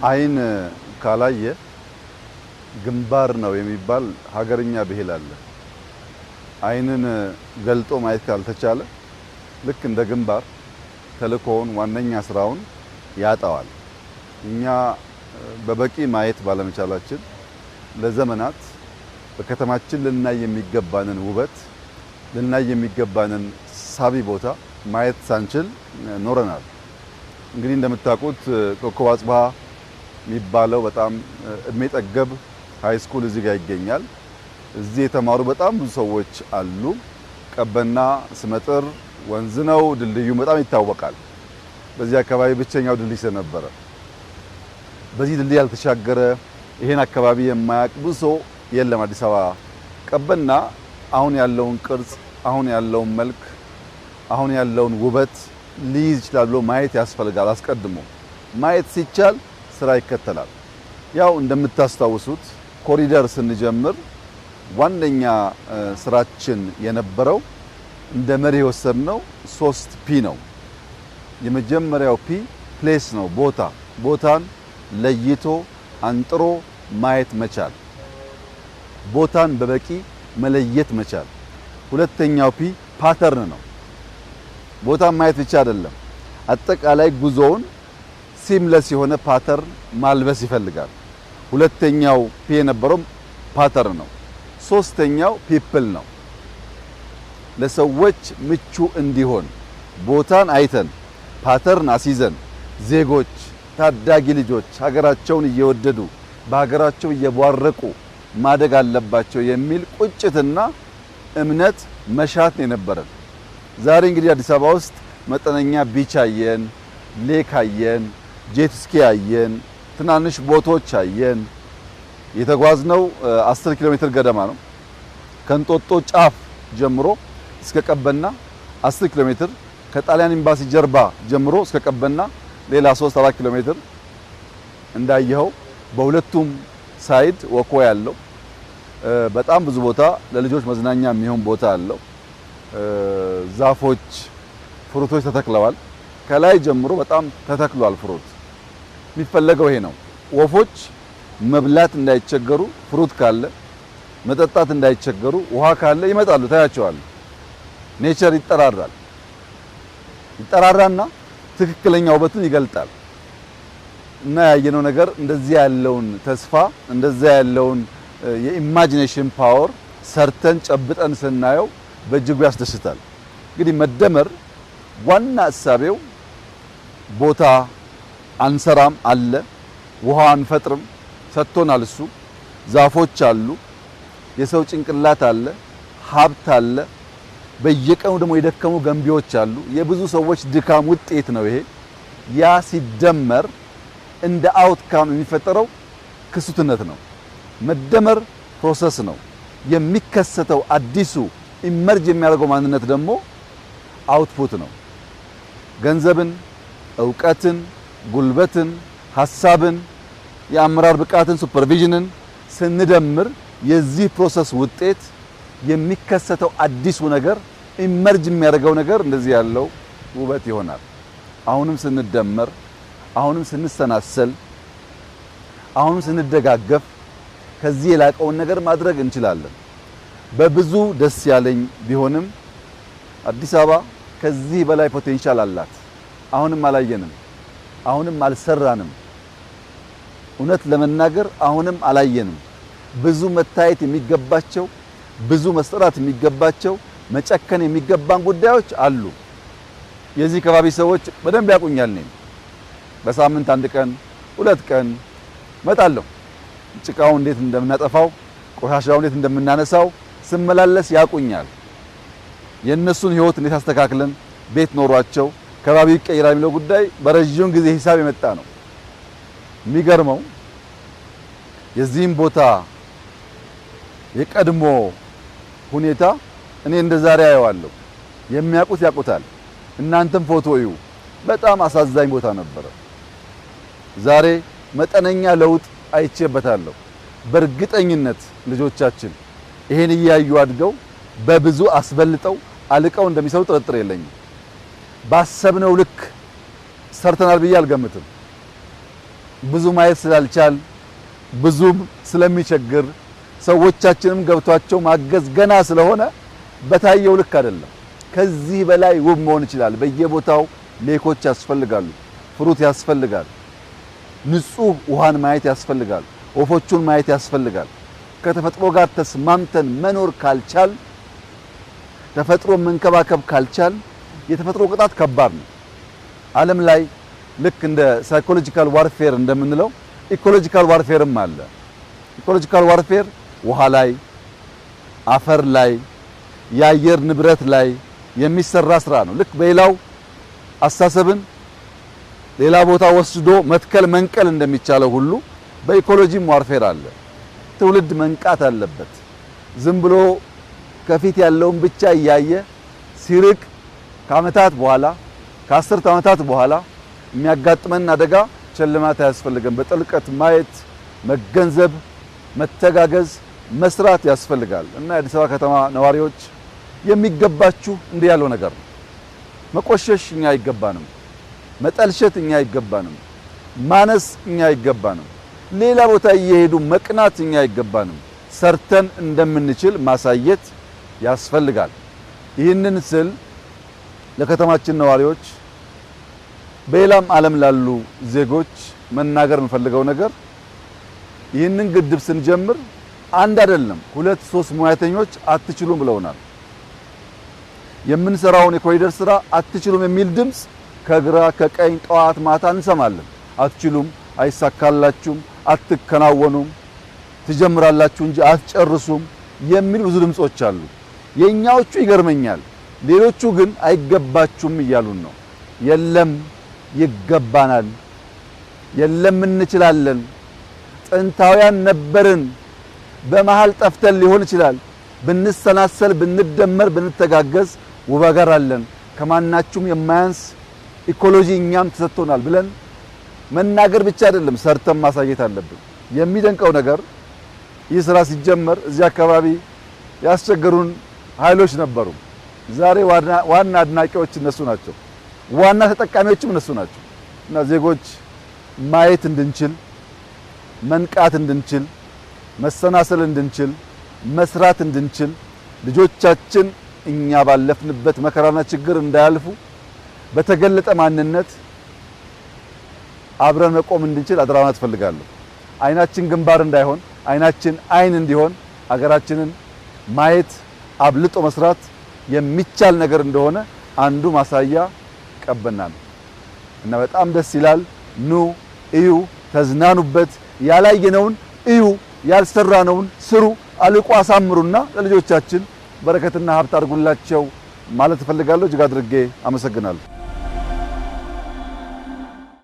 አይን ካላየ ግንባር ነው የሚባል ሀገርኛ ብሂል አለ። አይንን ገልጦ ማየት ካልተቻለ ልክ እንደ ግንባር ተልእኮውን ዋነኛ ስራውን ያጣዋል። እኛ በበቂ ማየት ባለመቻላችን ለዘመናት በከተማችን ልናይ የሚገባንን ውበት ልናይ የሚገባንን ሳቢ ቦታ ማየት ሳንችል ኖረናል። እንግዲህ እንደምታውቁት ኮከብ አጽብሃ የሚባለው በጣም እድሜ ጠገብ ሃይ ስኩል እዚህ ጋር ይገኛል። እዚህ የተማሩ በጣም ብዙ ሰዎች አሉ። ቀበና ስመጥር ወንዝ ነው። ድልድዩ በጣም ይታወቃል። በዚህ አካባቢ ብቸኛው ድልድይ ስለነበረ በዚህ ድልድይ ያልተሻገረ ይሄን አካባቢ የማያውቅ ብዙ ሰው የለም። አዲስ አበባ ቀበና አሁን ያለውን ቅርጽ፣ አሁን ያለውን መልክ፣ አሁን ያለውን ውበት ሊይዝ ይችላል ብሎ ማየት ያስፈልጋል። አስቀድሞ ማየት ሲቻል ስራ ይከተላል። ያው እንደምታስታውሱት ኮሪደር ስንጀምር ዋነኛ ስራችን የነበረው እንደ መሪ የወሰድነው 3P ነው። የመጀመሪያው ፒ ፕሌስ ነው፣ ቦታ። ቦታን ለይቶ አንጥሮ ማየት መቻል፣ ቦታን በበቂ መለየት መቻል። ሁለተኛው ፒ ፓተርን ነው። ቦታን ማየት ብቻ አይደለም፣ አጠቃላይ ጉዞውን ሲምለስ የሆነ ፓተርን ማልበስ ይፈልጋል። ሁለተኛው ፒ የነበረው ፓተርን ነው። ሶስተኛው ፒፕል ነው። ለሰዎች ምቹ እንዲሆን ቦታን አይተን ፓተርን አስይዘን ዜጎች፣ ታዳጊ ልጆች ሀገራቸውን እየወደዱ በሀገራቸው እየቧረቁ ማደግ አለባቸው የሚል ቁጭትና እምነት መሻት ነው የነበረን። ዛሬ እንግዲህ አዲስ አበባ ውስጥ መጠነኛ ቢች አየን፣ ሌክ አየን፣ ጄት ስኪ አየን፣ ትናንሽ ቦቶች አየን። የተጓዝነው 10 ኪሎ ሜትር ገደማ ነው። ከእንጦጦ ጫፍ ጀምሮ እስከ ቀበና 10 ኪሎ ሜትር፣ ከጣሊያን ኤምባሲ ጀርባ ጀምሮ እስከ ቀበና ሌላ 3-4 ኪሎ ሜትር እንዳየኸው በሁለቱም ሳይድ ወኮ ያለው በጣም ብዙ ቦታ ለልጆች መዝናኛ የሚሆን ቦታ አለው። ዛፎች፣ ፍሩቶች ተተክለዋል። ከላይ ጀምሮ በጣም ተተክሏል ፍሩት። የሚፈለገው ይሄ ነው። ወፎች መብላት እንዳይቸገሩ ፍሩት ካለ መጠጣት እንዳይቸገሩ ውሃ ካለ ይመጣሉ፣ ታያቸዋል። ኔቸር ይጠራራና ትክክለኛ ውበቱን ይገልጣል። እና ያየነው ነገር እንደዚህ ያለውን ተስፋ እንደዚህ ያለውን የኢማጂኔሽን ፓወር ሰርተን ጨብጠን ስናየው በእጅጉ ያስደስታል። እንግዲህ መደመር ዋና እሳቤው ቦታ አንሰራም አለ፣ ውሃ አንፈጥርም ሰጥቶናል። እሱ ዛፎች አሉ፣ የሰው ጭንቅላት አለ፣ ሀብት አለ። በየቀኑ ደግሞ የደከሙ ገንቢዎች አሉ። የብዙ ሰዎች ድካም ውጤት ነው ይሄ። ያ ሲደመር እንደ አውትካም የሚፈጠረው ክሱትነት ነው። መደመር ፕሮሰስ ነው። የሚከሰተው አዲሱ ኢመርጅ የሚያደርገው ማንነት ደግሞ አውትፑት ነው። ገንዘብን፣ ዕውቀትን፣ ጉልበትን፣ ሐሳብን፣ የአመራር ብቃትን፣ ሱፐርቪዥንን ስንደምር የዚህ ፕሮሰስ ውጤት የሚከሰተው አዲሱ ነገር ኢመርጅ የሚያደርገው ነገር እንደዚህ ያለው ውበት ይሆናል። አሁንም ስንደመር፣ አሁንም ስንሰናሰል፣ አሁንም ስንደጋገፍ ከዚህ የላቀውን ነገር ማድረግ እንችላለን። በብዙ ደስ ያለኝ ቢሆንም አዲስ አበባ ከዚህ በላይ ፖቴንሻል አላት። አሁንም አላየንም፣ አሁንም አልሰራንም። እውነት ለመናገር አሁንም አላየንም። ብዙ መታየት የሚገባቸው፣ ብዙ መስራት የሚገባቸው፣ መጨከን የሚገባን ጉዳዮች አሉ። የዚህ ከባቢ ሰዎች በደንብ ያቁኛል። እኔ በሳምንት 1 ቀን 2 ቀን መጣለሁ። ጭቃው እንዴት እንደምናጠፋው፣ ቆሻሻው እንዴት እንደምናነሳው ስመላለስ ያቁኛል። የነሱን ህይወት እንዴት አስተካክለን ቤት ኖሯቸው ከባቢ ይቀየራል የሚለው ጉዳይ በረጅም ጊዜ ሂሳብ የመጣ ነው። የሚገርመው የዚህም ቦታ የቀድሞ ሁኔታ እኔ እንደ ዛሬ አየዋለሁ። የሚያውቁት ያውቁታል። እናንተም ፎቶ እዩ። በጣም አሳዛኝ ቦታ ነበረ። ዛሬ መጠነኛ ለውጥ አይቼበታለሁ። በእርግጠኝነት ልጆቻችን ይሄን እያዩ አድገው በብዙ አስበልጠው አልቀው እንደሚሰሩ ጥርጥር የለኝም። ባሰብነው ልክ ሰርተናል ብዬ አልገምትም። ብዙ ማየት ስላልቻል ብዙም ስለሚቸግር ሰዎቻችንም ገብቷቸው ማገዝ ገና ስለሆነ በታየው ልክ አይደለም። ከዚህ በላይ ውብ መሆን ይችላል። በየቦታው ሌኮች ያስፈልጋሉ፣ ፍሩት ያስፈልጋል፣ ንጹህ ውሃን ማየት ያስፈልጋል፣ ወፎቹን ማየት ያስፈልጋል። ከተፈጥሮ ጋር ተስማምተን መኖር ካልቻል፣ ተፈጥሮ መንከባከብ ካልቻል የተፈጥሮ ቅጣት ከባድ ነው። ዓለም ላይ ልክ እንደ ሳይኮሎጂካል ዋርፌር እንደምንለው ኢኮሎጂካል ዋርፌርም አለ። ኢኮሎጂካል ዋርፌር ውሃ ላይ፣ አፈር ላይ፣ የአየር ንብረት ላይ የሚሰራ ስራ ነው። ልክ በሌላው አስተሳሰብን ሌላ ቦታ ወስዶ መትከል መንቀል እንደሚቻለው ሁሉ በኢኮሎጂም ዋርፌር አለ። ትውልድ መንቃት አለበት። ዝም ብሎ ከፊት ያለውን ብቻ እያየ ሲርቅ ከዓመታት በኋላ ከ10 ዓመታት በኋላ የሚያጋጥመን አደጋ ቸልማት አያስፈልገም። በጥልቀት ማየት፣ መገንዘብ፣ መተጋገዝ፣ መስራት ያስፈልጋል እና የአዲስ አበባ ከተማ ነዋሪዎች የሚገባችሁ እንዲህ ያለው ነገር ነው። መቆሸሽ እኛ አይገባንም፣ መጠልሸት እኛ አይገባንም፣ ማነስ እኛ አይገባንም፣ ሌላ ቦታ እየሄዱ መቅናት እኛ አይገባንም። ሰርተን እንደምንችል ማሳየት ያስፈልጋል። ይህንን ስል ለከተማችን ነዋሪዎች በሌላም ዓለም ላሉ ዜጎች መናገር እንፈልገው ነገር ይህንን ግድብ ስንጀምር አንድ አይደለም 2-3 ሙያተኞች አትችሉም ብለውናል። የምንሰራውን የኮሪደር ስራ አትችሉም የሚል ድምጽ ከግራ ከቀኝ ጠዋት ማታ እንሰማለን። አትችሉም፣ አይሳካላችሁም፣ አትከናወኑም፣ ትጀምራላችሁ እንጂ አትጨርሱም የሚል ብዙ ድምጾች አሉ። የኛዎቹ ይገርመኛል። ሌሎቹ ግን አይገባችሁም እያሉን ነው። የለም ይገባናል፣ የለም እንችላለን፣ ጥንታውያን ነበርን፣ በመሃል ጠፍተን ሊሆን ይችላል፣ ብንሰናሰል፣ ብንደመር፣ ብንተጋገዝ ውብ አገር አለን፣ ከማናችሁም የማያንስ ኢኮሎጂ እኛም ተሰጥቶናል ብለን መናገር ብቻ አይደለም ሰርተን ማሳየት አለብን። የሚደንቀው ነገር ይህ ስራ ሲጀመር እዚህ አካባቢ ያስቸገሩን ኃይሎች ነበሩ። ዛሬ ዋና አድናቂዎች እነሱ ናቸው፣ ዋና ተጠቃሚዎችም እነሱ ናቸው። እና ዜጎች ማየት እንድንችል፣ መንቃት እንድንችል፣ መሰናሰል እንድንችል፣ መስራት እንድንችል፣ ልጆቻችን እኛ ባለፍንበት መከራና ችግር እንዳያልፉ በተገለጠ ማንነት አብረን መቆም እንድንችል አደራ ማለት እፈልጋለሁ። አይናችን ግንባር እንዳይሆን አይናችን አይን እንዲሆን አገራችንን ማየት አብልጦ መስራት የሚቻል ነገር እንደሆነ አንዱ ማሳያ ቀበና ነው እና በጣም ደስ ይላል። ኑ እዩ፣ ተዝናኑበት። ያላየነውን እዩ፣ ያልሰራነውን ስሩ፣ አልቆ አሳምሩና ለልጆቻችን በረከትና ሀብት አድርጉላቸው ማለት እፈልጋለሁ። እጅግ አድርጌ አመሰግናለሁ።